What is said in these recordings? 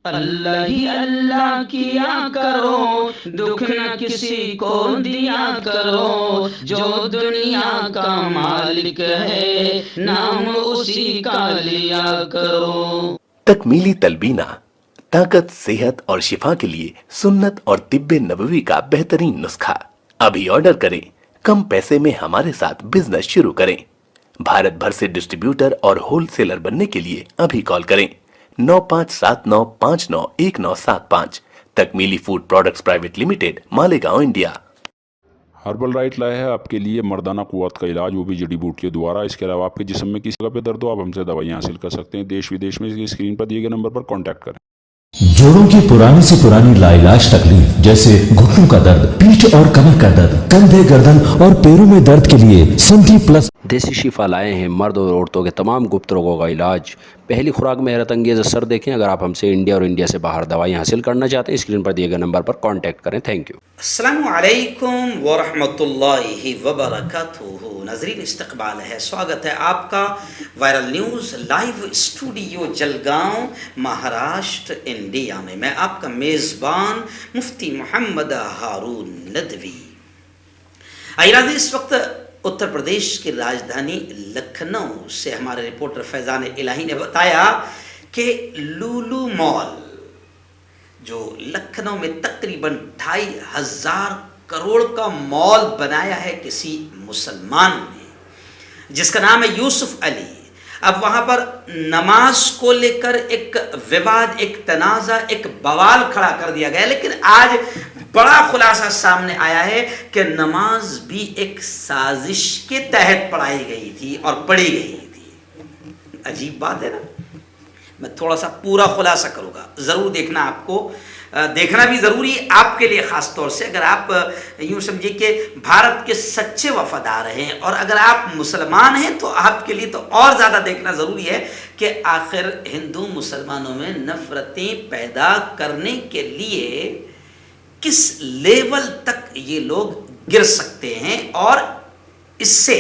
اللہ ہی اللہ کیا کرو، دکھ نہ کسی کو دیا کرو، جو دنیا کا مالک ہے نام اسی کا لیا کرو۔ تکمیلی تلبینہ طاقت، صحت اور شفا کے لیے سنت اور طب نبوی کا بہترین نسخہ۔ ابھی آرڈر کریں، کم پیسے میں ہمارے ساتھ بزنس شروع کریں۔ بھارت بھر سے ڈسٹریبیوٹر اور ہول سیلر بننے کے لیے ابھی کال کریں 9579591975۔ Takmili food products private limited, Malegaon, India. Herbal right لائے ہے آپ کے لیے مردانہ قوت کا علاج، وہ بھی جڑی بوٹیوں دوارا۔ اس کے علاوہ آپ کے جسم میں کسی جگہ پہ درد ہو، آپ ہم سے دوائیاں حاصل کر سکتے ہیں دیش ودیش میں۔ اسکرین پر دیے گئے نمبر پر کانٹیکٹ کریں۔ جوڑوں کی پرانی سے پرانی لاعلاج تکلیف جیسے گھٹنوں کا درد، پیٹھ اور کمر کا درد، کندھے، گردن اور پیروں میں درد کے لیے سنٹی پلس دیسی شفا لائے ہیں مرد اور عورتوں کے تمام گپت روگوں کا علاج۔ پہلی خوراک میں حیرت انگیز اثر دیکھیں۔ اگر آپ ہم سے انڈیا اور انڈیا سے باہر دوائیں حاصل کرنا چاہتے ہیں، اسکرین پر دیے گئے نمبر پر کانٹیکٹ کریں۔ Thank you. السلام علیکم ورحمۃ اللہ وبرکاتہ۔ ناظرین، استقبال ہے، سواگت ہے آپ کا viral news live studio Jalgaon, Maharashtra, India میں۔ میں آپ کا میزبان مفتی محمد ہارون ندوی۔ آئیے اس وقت اتر پردیش کی راجدھانی لکھنؤ سے ہمارے رپورٹر فیضان الہی نے بتایا کہ لولو مال جو لکھنؤ میں تقریباً 2500 کروڑ کا مال بنایا ہے کسی مسلمان نے، جس کا نام ہے یوسف علی۔ اب وہاں پر نماز کو لے کر ایک وواد، ایک تنازع، ایک بوال کھڑا کر دیا گیا، لیکن آج بڑا خلاصہ سامنے آیا ہے کہ نماز بھی ایک سازش کے تحت پڑھائی گئی تھی اور پڑھی گئی تھی۔ عجیب بات ہے نا۔ میں تھوڑا سا پورا خلاصہ کروں گا، ضرور دیکھنا، آپ کو دیکھنا بھی ضروری ہے آپ کے لیے، خاص طور سے اگر آپ یوں سمجھیے کہ بھارت کے سچے وفادار ہیں، اور اگر آپ مسلمان ہیں تو آپ کے لیے تو اور زیادہ دیکھنا ضروری ہے کہ آخر ہندو مسلمانوں میں نفرتیں پیدا کرنے کے لیے کس لیول تک یہ لوگ گر سکتے ہیں، اور اس سے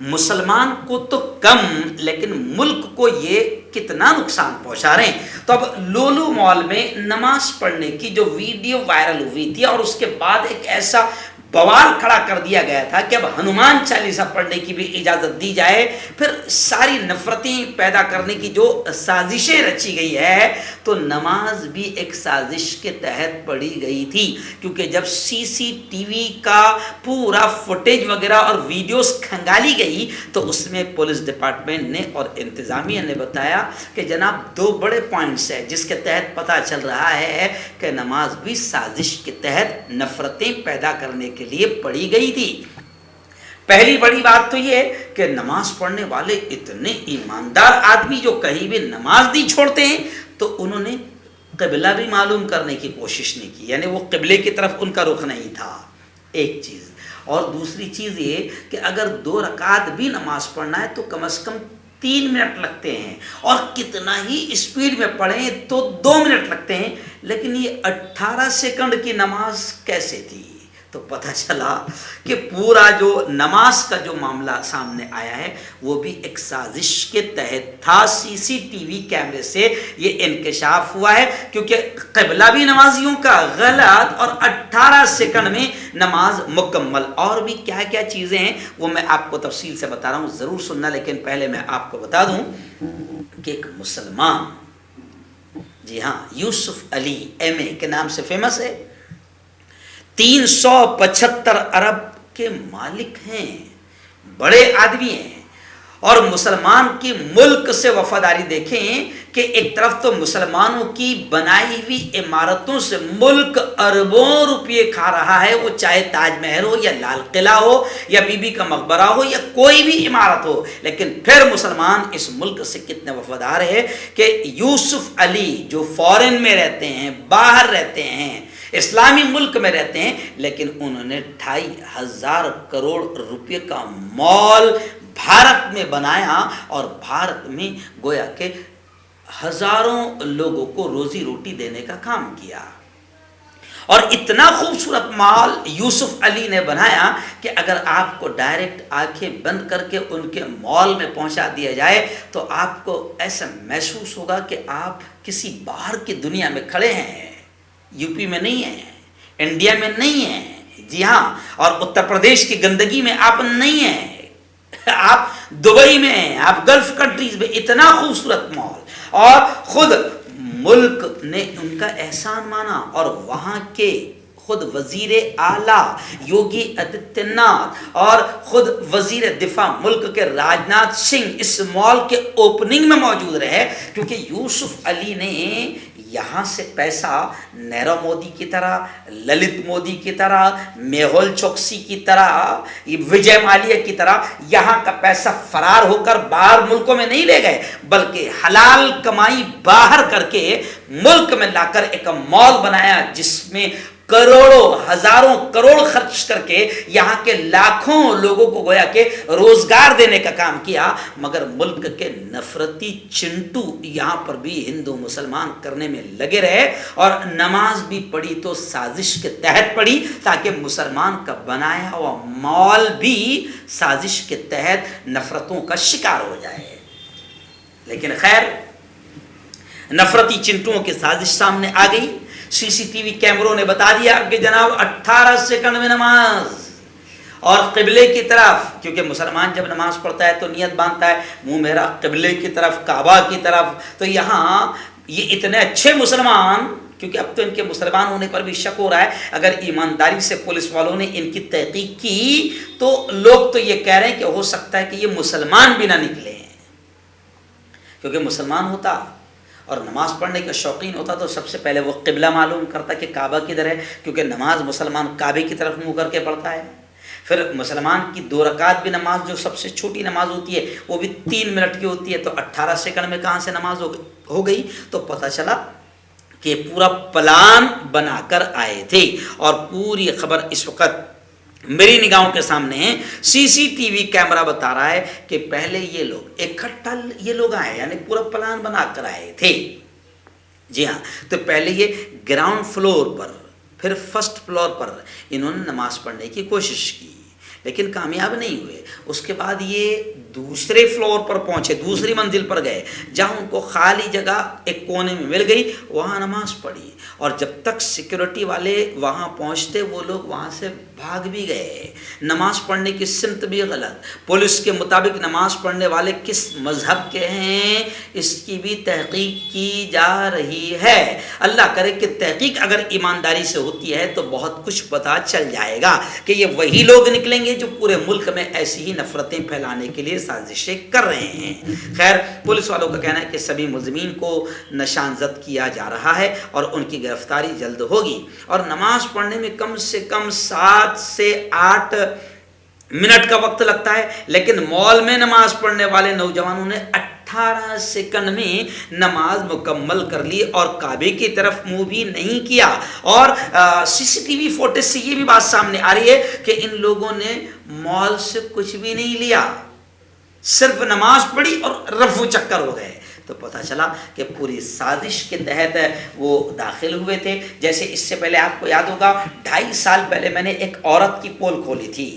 مسلمان کو تو کم لیکن ملک کو یہ کتنا نقصان پہنچا رہے ہیں۔ تو اب لولو مال میں نماز پڑھنے کی جو ویڈیو وائرل ہوئی تھی، اور اس کے بعد ایک ایسا بوال کھڑا کر دیا گیا تھا کہ اب ہنومان چالیسا پڑھنے کی بھی اجازت دی جائے، پھر ساری نفرتیں پیدا کرنے کی جو سازشیں رچی گئی ہے، تو نماز بھی ایک سازش کے تحت پڑھی گئی تھی، کیونکہ جب سی سی ٹی وی کا پورا فوٹیج وغیرہ اور ویڈیوز کھنگالی گئی تو اس میں پولیس ڈپارٹمنٹ نے اور انتظامیہ نے بتایا کہ جناب 2 بڑے پوائنٹس ہیں جس کے تحت پتہ چل رہا ہے کہ نماز بھی سازش کے تحت نفرتیں پیدا کرنے کے لیے پڑھی گئی تھی۔ پہلی بڑی بات تو یہ کہ نماز پڑھنے والے اتنے ایماندار آدمی جو کہیں بھی نماز نہیں چھوڑتے ہیں، تو انہوں نے قبلہ بھی معلوم کرنے کی کوشش نہیں کی، یعنی وہ قبلے کی طرف ان کا رخ نہیں تھا، ایک چیز۔ اور دوسری چیز یہ کہ اگر 2 رکعت بھی نماز پڑھنا ہے تو کم از کم 3 منٹ لگتے ہیں، اور کتنا ہی اسپیڈ میں پڑھیں تو 2 منٹ لگتے ہیں، لیکن یہ 18 سیکنڈ کی نماز کیسے تھی؟ تو پتہ چلا کہ پورا جو نماز کا جو معاملہ سامنے آیا ہے وہ بھی ایک سازش کے تحت تھا۔ سی سی ٹی وی کیمرے سے یہ انکشاف ہوا ہے، کیونکہ قبلہ بھی نمازیوں کا غلط اور 18 سیکنڈ میں نماز مکمل۔ اور بھی کیا کیا چیزیں ہیں وہ میں آپ کو تفصیل سے بتا رہا ہوں، ضرور سننا، لیکن پہلے میں آپ کو بتا دوں کہ ایک مسلمان، جی ہاں، یوسف علی ایم اے کے نام سے فیمس ہے، 375 ارب کے مالک ہیں، بڑے آدمی ہیں، اور مسلمان کی ملک سے وفاداری دیکھیں کہ ایک طرف تو مسلمانوں کی بنائی ہوئی عمارتوں سے ملک اربوں روپے کھا رہا ہے، وہ چاہے تاج محل ہو یا لال قلعہ ہو یا بی بی کا مقبرہ ہو یا کوئی بھی عمارت ہو، لیکن پھر مسلمان اس ملک سے کتنے وفادار ہے کہ یوسف علی جو فورن میں رہتے ہیں، باہر رہتے ہیں، اسلامی ملک میں رہتے ہیں، لیکن انہوں نے 2500 کروڑ روپے کا مال بھارت میں بنایا، اور بھارت میں گویا کہ ہزاروں لوگوں کو روزی روٹی دینے کا کام کیا۔ اور اتنا خوبصورت مال یوسف علی نے بنایا کہ اگر آپ کو ڈائریکٹ آنکھیں بند کر کے ان کے مال میں پہنچا دیا جائے تو آپ کو ایسا محسوس ہوگا کہ آپ کسی باہر کی دنیا میں کھڑے ہیں، یو پی میں نہیں ہیں، انڈیا میں نہیں ہیں، جی ہاں، اور اتر پردیش کی گندگی میں آپ نہیں ہیں، آپ دبئی میں ہیں، آپ گلف کنٹریز میں، اتنا خوبصورت مال، اور خود ملک نے ان کا احسان مانا، اور وہاں کے خود وزیر اعلیٰ یوگی آدتیہ ناتھ اور خود وزیر دفاع ملک کے راج ناتھ سنگھ اس مال کے اوپننگ میں موجود رہے، کیونکہ یوسف علی نے یہاں سے پیسہ نیرو مودی کی طرح، للت مودی کی طرح، میہول چوکسی کی طرح، وجے مالیہ کی طرح یہاں کا پیسہ فرار ہو کر باہر ملکوں میں نہیں لے گئے، بلکہ حلال کمائی باہر کر کے ملک میں لا کر ایک مال بنایا جس میں کروڑوں ہزاروں کروڑ خرچ کر کے یہاں کے لاکھوں لوگوں کو گویا کہ روزگار دینے کا کام کیا، مگر ملک کے نفرتی چنٹو یہاں پر بھی ہندو مسلمان کرنے میں لگے رہے، اور نماز بھی پڑھی تو سازش کے تحت پڑھی تاکہ مسلمان کا بنایا ہوا مال بھی سازش کے تحت نفرتوں کا شکار ہو جائے۔ لیکن خیر، نفرتی چنٹوؤں کی سازش سامنے آ گئی، سی سی ٹی وی کیمروں نے بتا دیا کہ جناب 18 سیکنڈ میں نماز، اور قبلے کی طرف، کیونکہ مسلمان جب نماز پڑھتا ہے تو نیت باندھتا ہے منہ میرا قبلے کی طرف، کعبہ کی طرف، تو یہاں یہ اتنے اچھے مسلمان، کیونکہ اب تو ان کے مسلمان ہونے پر بھی شک ہو رہا ہے، اگر ایمانداری سے پولیس والوں نے ان کی تحقیق کی تو لوگ تو یہ کہہ رہے ہیں کہ ہو سکتا ہے کہ یہ مسلمان بھی نہ نکلے ہیں، کیونکہ مسلمان ہوتا اور نماز پڑھنے کا شوقین ہوتا تو سب سے پہلے وہ قبلہ معلوم کرتا کہ کعبہ کدھر ہے، کیونکہ نماز مسلمان کعبے کی طرف منہ کر کے پڑھتا ہے۔ پھر مسلمان کی 2 رکعت بھی نماز جو سب سے چھوٹی نماز ہوتی ہے وہ بھی 3 منٹ کی ہوتی ہے، تو 18 سیکنڈ میں کہاں سے نماز ہو گئی؟ تو پتہ چلا کہ پورا پلان بنا کر آئے تھے، اور پوری خبر اس وقت میری نگاہوں کے سامنے ہے، سی سی ٹی وی کیمرہ بتا رہا ہے کہ پہلے یہ لوگ اکٹھا یہ لوگ آئے، یعنی پورا پلان بنا کر آئے تھے، جی ہاں، تو پہلے یہ گراؤنڈ فلور پر، پھر فرسٹ فلور پر انہوں نے نماز پڑھنے کی کوشش کی، لیکن کامیاب نہیں ہوئے۔ اس کے بعد یہ دوسرے فلور پر پہنچے، دوسری منزل پر گئے، جہاں ان کو خالی جگہ ایک کونے میں مل گئی، وہاں نماز پڑھی، اور جب تک سیکیورٹی والے وہاں پہنچتے وہ لوگ وہاں سے بھاگ بھی گئے۔ نماز پڑھنے کی سمت بھی غلط، پولیس کے مطابق نماز پڑھنے والے کس مذہب کے ہیں اس کی بھی تحقیق کی جا رہی ہے۔ اللہ کرے کہ تحقیق اگر ایمانداری سے ہوتی ہے تو بہت کچھ پتہ چل جائے گا کہ یہ وہی لوگ نکلیں گے جو پورے ملک میں ایسی ہی نفرتیں پھیلانے کے لیے سازشیں کر رہے ہیں۔ خیر، پولیس والوں کا کہنا ہے کہ سبھی ملزمین کو نشان زد کیا جا رہا ہے اور ان کی گرفتاری جلد ہوگی، اور نماز پڑھنے میں کم سے کم 7 سے 8 منٹ کا وقت لگتا ہے، لیکن مال میں نماز پڑھنے والے نوجوانوں نے 18 سیکنڈ میں نماز مکمل کر لی اور کعبے کی طرف منہ بھی نہیں کیا۔ اور سی سی ٹی وی فوٹیج سے یہ بھی بات سامنے آ رہی ہے کہ ان لوگوں نے مال سے کچھ بھی نہیں لیا، صرف نماز پڑھی اور رفو چکر ہو گئے۔ تو پتہ چلا کہ پوری سازش کے تحت وہ داخل ہوئے تھے۔ جیسے اس سے پہلے آپ کو یاد ہوگا 2.5 سال پہلے میں نے ایک عورت کی پول کھولی تھی،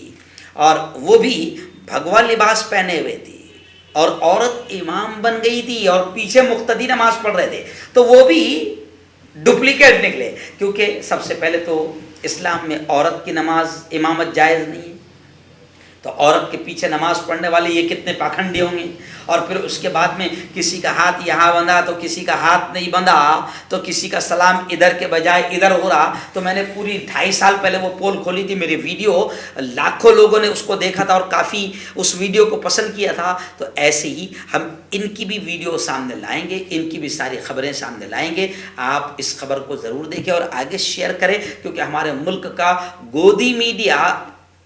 اور وہ بھی بھگوا لباس پہنے ہوئے تھی، اور عورت امام بن گئی تھی اور پیچھے مقتدی نماز پڑھ رہے تھے، تو وہ بھی ڈپلیکیٹ نکلے، کیونکہ سب سے پہلے تو اسلام میں عورت کی نماز امامت جائز نہیں ہے، تو عورت کے پیچھے نماز پڑھنے والے یہ کتنے پاکھنڈی ہوں گے۔ اور پھر اس کے بعد میں کسی کا ہاتھ یہاں بندھا تو کسی کا ہاتھ نہیں بندھا، تو کسی کا سلام ادھر کے بجائے ادھر ہو رہا۔ تو میں نے پوری 2.5 سال پہلے وہ پول کھولی تھی، میری ویڈیو لاکھوں لوگوں نے اس کو دیکھا تھا اور کافی اس ویڈیو کو پسند کیا تھا۔ تو ایسے ہی ہم ان کی بھی ویڈیو سامنے لائیں گے، ان کی بھی ساری خبریں سامنے لائیں گے۔ آپ اس خبر کو ضرور دیکھیں اور آگے شیئر کریں، کیونکہ ہمارے ملک کا گودی میڈیا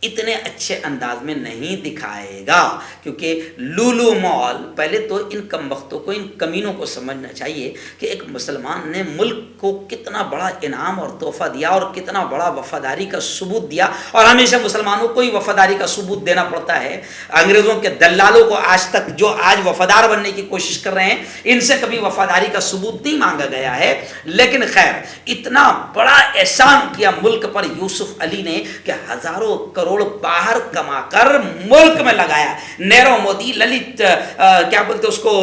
اتنے اچھے انداز میں نہیں دکھائے گا، کیونکہ لولو مال، پہلے تو ان کم وقتوں کو، ان کمینوں کو سمجھنا چاہیے کہ ایک مسلمان نے ملک کو کتنا بڑا انعام اور تحفہ دیا اور کتنا بڑا وفاداری کا ثبوت دیا، اور ہمیشہ مسلمانوں کو ہی وفاداری کا ثبوت دینا پڑتا ہے۔ انگریزوں کے دلالوں کو آج تک جو آج وفادار بننے کی کوشش کر رہے ہیں، ان سے کبھی وفاداری کا ثبوت نہیں مانگا گیا ہے۔ لیکن خیر، اتنا بڑا احسان کیا ملک پر یوسف علی نے کہ ہزاروں کروڑ باہر کما کر ملک میں لگایا۔ نیرو مودی، للت کیا بولتے اس کو،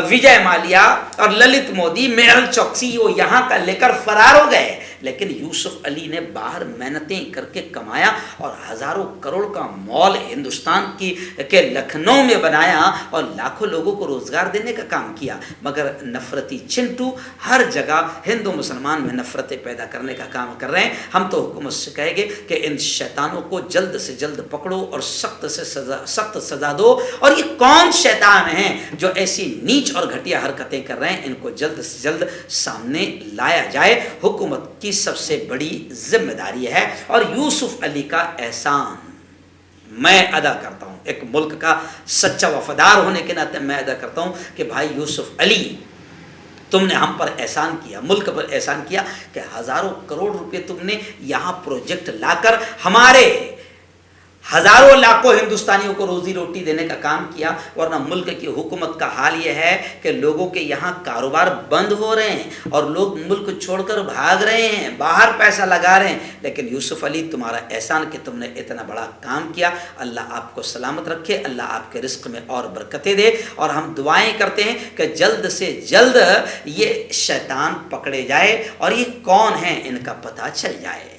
وجے مالیا اور للت مودی، میہل چوکسی، وہ یہاں کا لے کر فرار ہو گئے، لیکن یوسف علی نے باہر محنتیں کر کے کمایا اور ہزاروں کروڑ کا مال ہندوستان کے لکھنؤ میں بنایا اور لاکھوں لوگوں کو روزگار دینے کا کام کیا۔ مگر نفرتی چنٹو ہر جگہ ہندو مسلمان میں نفرتیں پیدا کرنے کا کام کر رہے ہیں۔ ہم تو حکومت سے کہیں گے کہ ان شیطانوں کو جلد سے جلد پکڑو اور سخت سے سخت سزا دو، اور یہ کون شیطان ہیں جو ایسی نیچ اور گھٹیا حرکتیں کر رہے ہیں، ان کو جلد سے جلد سامنے لایا جائے۔ حکومت کی سب سے بڑی ذمہ داری ہے، اور یوسف علی کا احسان میں ادا کرتا ہوں، ایک ملک کا سچا وفادار ہونے کے ناطے میں ادا کرتا ہوں کہ بھائی یوسف علی، تم نے ہم پر احسان کیا، ملک پر احسان کیا کہ ہزاروں کروڑ روپے تم نے یہاں پروجیکٹ لا کر ہمارے ہزاروں لاکھوں ہندوستانیوں کو روزی روٹی دینے کا کام کیا، ورنہ ملک کی حکومت کا حال یہ ہے کہ لوگوں کے یہاں کاروبار بند ہو رہے ہیں اور لوگ ملک چھوڑ کر بھاگ رہے ہیں، باہر پیسہ لگا رہے ہیں۔ لیکن یوسف علی، تمہارا احسان کہ تم نے اتنا بڑا کام کیا، اللہ آپ کو سلامت رکھے، اللہ آپ کے رزق میں اور برکتیں دے، اور ہم دعائیں کرتے ہیں کہ جلد سے جلد یہ شیطان پکڑے جائے اور یہ کون ہیں ان کا پتہ چل جائے۔